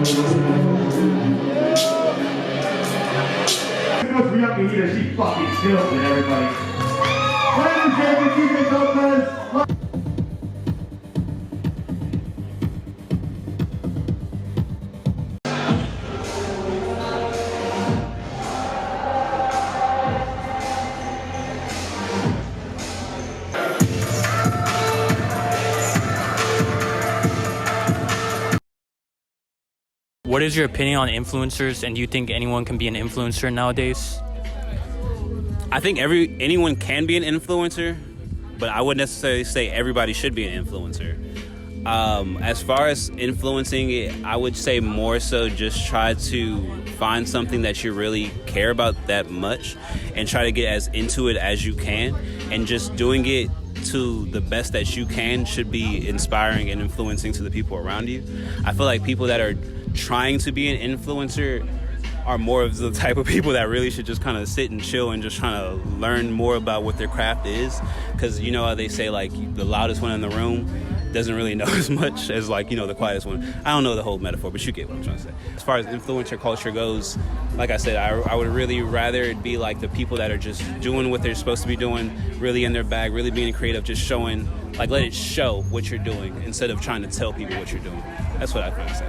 Because we up to here, she fucking kills it, everybody. Ladies and gentlemen, DJ Lopez. What is your opinion on influencers, and do you think anyone can be an influencer nowadays? I think anyone can be an influencer, but I wouldn't necessarily say everybody should be an influencer. As far as influencing it, I would say more so just try to find something that you really care about that much and try to get as into it as you can, and just doing it to the best that you can should be inspiring and influencing to the people around you. I feel like people that are trying to be an influencer are more of the type of people that really should just kind of sit and chill and just trying to learn more about what their craft is, because you know how they say, like, the loudest one in the room doesn't really know as much as, like, you know, the quietest one. I don't know the whole metaphor, but you get what I'm trying to say. As far as influencer culture goes, like I said, I would really rather it be like the people that are just doing what they're supposed to be doing, really in their bag, really being creative, just showing, like, let it show what you're doing instead of trying to tell people what you're doing. That's what I kind of say.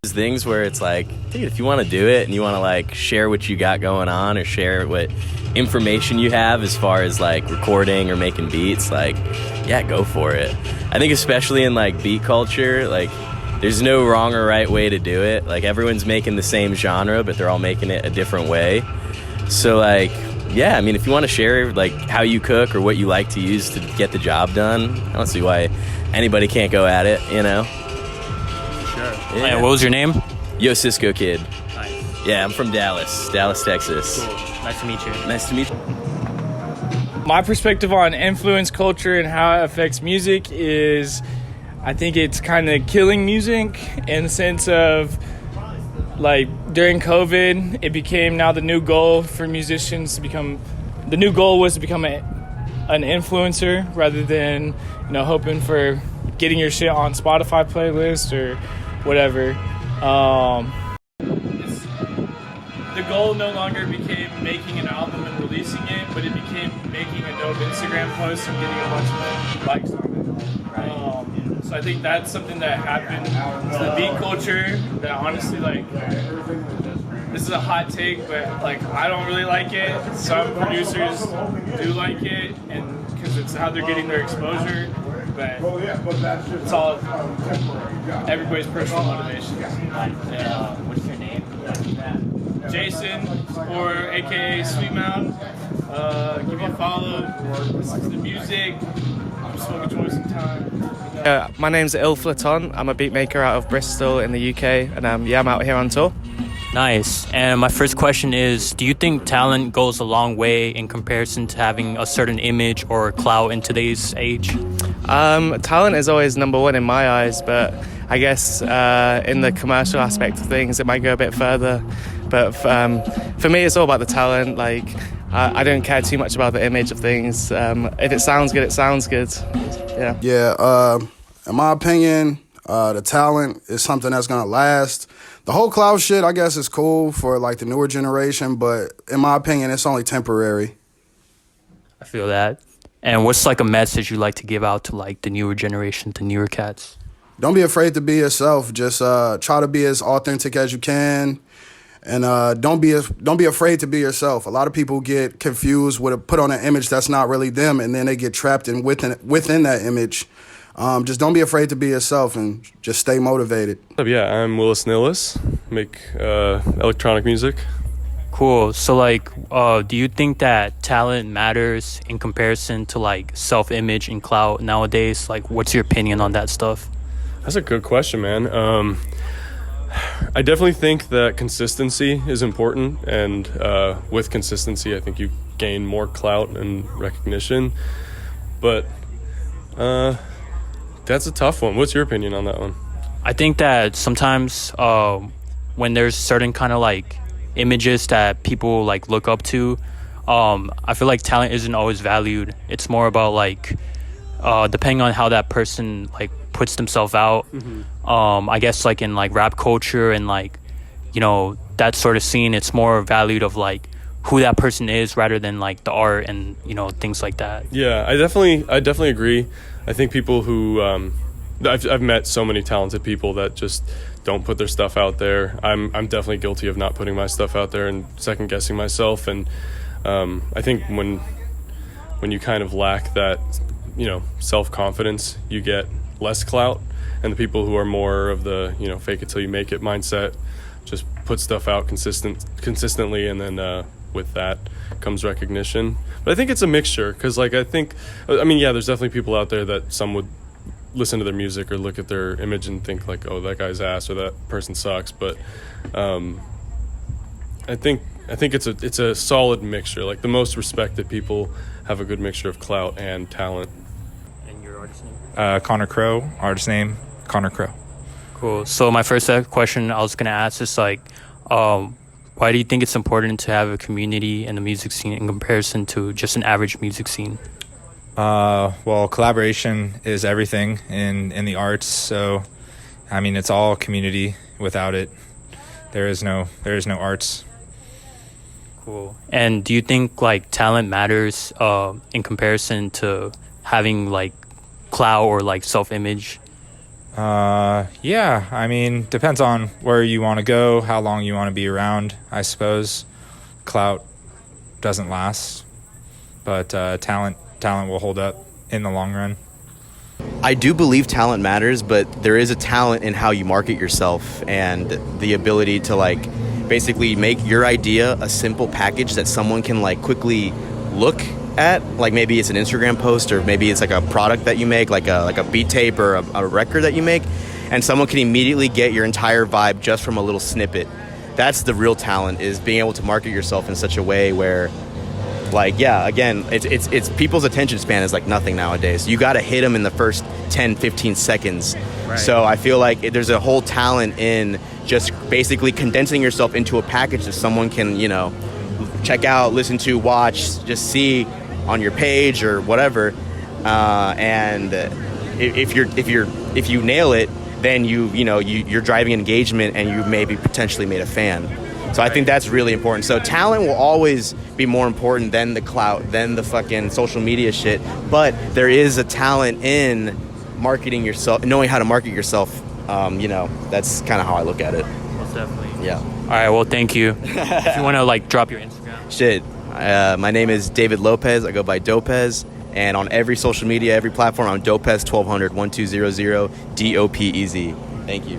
Things where it's like, dude, if you want to do it and you want to like share what you got going on or share what information you have as far as like recording or making beats, like, yeah, go for it. I think especially in like beat culture, like there's no wrong or right way to do it. Like everyone's making the same genre, but they're all making it a different way. So like, yeah, I mean, if you want to share like how you cook or what you like to use to get the job done, I don't see why anybody can't go at it, you know? Yeah. And what was your name? Yo Cisco Kid. Nice. Yeah, I'm from Dallas, Texas. Cool. Nice to meet you. Nice to meet you. My perspective on influence culture and how it affects music is, I think it's kind of killing music in the sense of, like, during COVID, it became now the new goal for musicians to become, the new goal was to become an influencer rather than, you know, hoping for getting your shit on Spotify playlist or whatever. The goal no longer became making an album and releasing it, but it became making a dope Instagram post and getting a bunch of likes on it. So I think that's something that happened to the beat culture that honestly, like, this is a hot take, but like, I don't really like it. Some producers do like it, and because it's how they're getting their exposure. But it's all everybody's personal motivation. What's your name? Jason, or AKA Sweet Mountain. Give me a follow. Listen to the music. I'm smoking joints sometime. My name's Il Flaton. I'm a beat maker out of Bristol in the UK, and I'm out here on tour. Nice. And my first question is, do you think talent goes a long way in comparison to having a certain image or clout in today's age? Talent is always number one in my eyes, but I guess in the commercial aspect of things, it might go a bit further. But for me, it's all about the talent. Like, I don't care too much about the image of things. If it sounds good, it sounds good. Yeah. Yeah. In my opinion, the talent is something that's gonna last. The whole cloud shit, I guess, is cool for like the newer generation, but in my opinion, it's only temporary. I feel that. And what's like a message you like to give out to like the newer generation, the newer cats? Don't be afraid to be yourself. Just try to be as authentic as you can, and don't be afraid to be yourself. A lot of people get confused with put on an image that's not really them, and then they get trapped within that image. Just don't be afraid to be yourself and just stay motivated. Yeah, I'm Willis Nillis, make electronic music. Cool. So like, do you think that talent matters in comparison to like self-image and clout nowadays? Like, what's your opinion on that stuff? That's a good question, man. I definitely think that consistency is important, and with consistency, I think you gain more clout and recognition. But that's a tough one. What's your opinion on that one? I think that sometimes when there's certain kind of like images that people like look up to, I feel like talent isn't always valued. It's more about like depending on how that person like puts themselves out. I guess like in like rap culture and like, you know, that sort of scene, it's more valued of like who that person is rather than like the art and, you know, things like that. Yeah, I definitely agree. I think people who I've met so many talented people that just don't put their stuff out there. I'm definitely guilty of not putting my stuff out there and second guessing myself. And I think when you kind of lack that, you know, self-confidence, you get less clout. And the people who are more of the, you know, fake it till you make it mindset just put stuff out consistently, and then with that comes recognition. But I think it's a mixture, because like there's definitely people out there that some would listen to their music or look at their image and think like, oh, that guy's ass or that person sucks. But I think it's a solid mixture. Like the most respected people have a good mixture of clout and talent. And your artist name? Connor Crow, artist name Connor Crow. Cool. So my first question I was gonna ask is like, why do you think it's important to have a community in the music scene in comparison to just an average music scene? Well, collaboration is everything in the arts. So, I mean, it's all community. Without it, there is no arts. Cool. And do you think like talent matters in comparison to having like clout or like self-image? Yeah, I mean, depends on where you want to go, how long you want to be around, I suppose. Clout doesn't last, but talent will hold up in the long run. I do believe talent matters, but there is a talent in how you market yourself and the ability to like basically make your idea a simple package that someone can like quickly look at. Like maybe it's an Instagram post, or maybe it's like a product that you make, like a beat tape or a record that you make, and someone can immediately get your entire vibe just from a little snippet. That's the real talent, is being able to market yourself in such a way where, like, yeah, again, it's people's attention span is like nothing nowadays. You got to hit them in the first 10, 15 seconds. Right. So I feel like there's a whole talent in just basically condensing yourself into a package that someone can, you know, check out, listen to, watch, just see on your page or whatever. And if you nail it, then you're driving engagement, and you maybe potentially made a fan. So I think that's really important. So talent will always be more important than the clout, than the fucking social media shit. But there is a talent in marketing yourself, knowing how to market yourself. That's kind of how I look at it. Most definitely. Yeah. All right. Well, thank you. If you want to like drop your Instagram. Shit. My name is David Lopez. I go by Dopez. And on every social media, every platform, I'm Dopez 1200 1200 DOPEZ. Thank you.